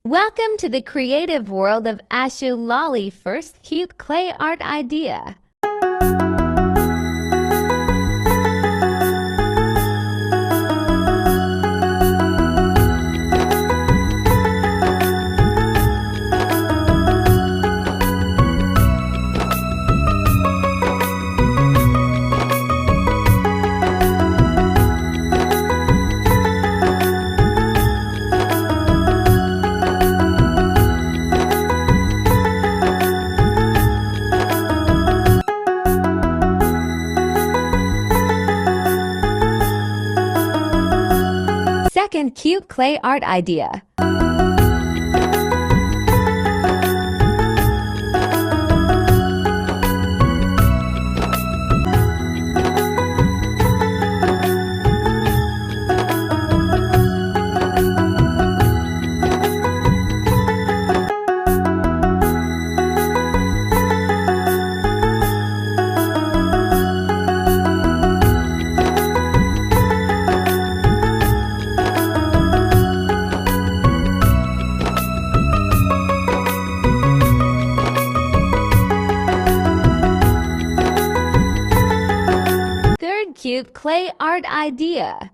Welcome to the creative world of Ashoo. Lali first cute clay art idea. Second cute clay art idea. Cute clay art idea.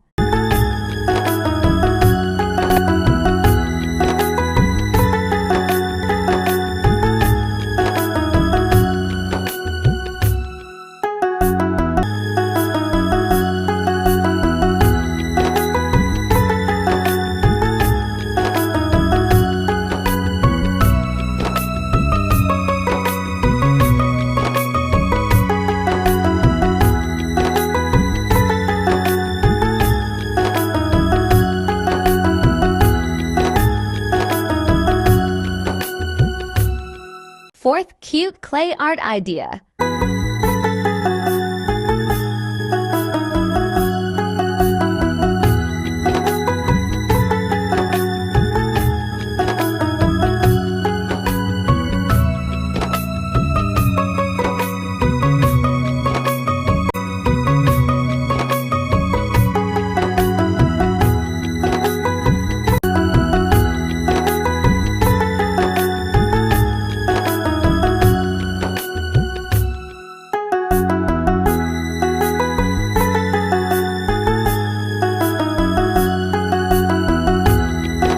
Fourth cute clay art idea.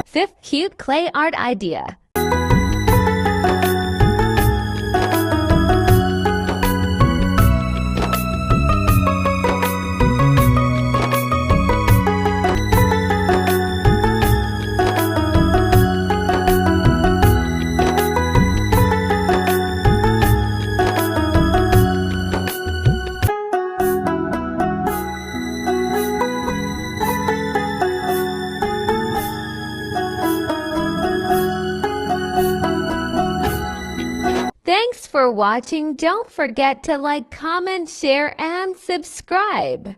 Fifth cute clay art idea. Thanks for watching. Don't forget to like, comment, share, and subscribe.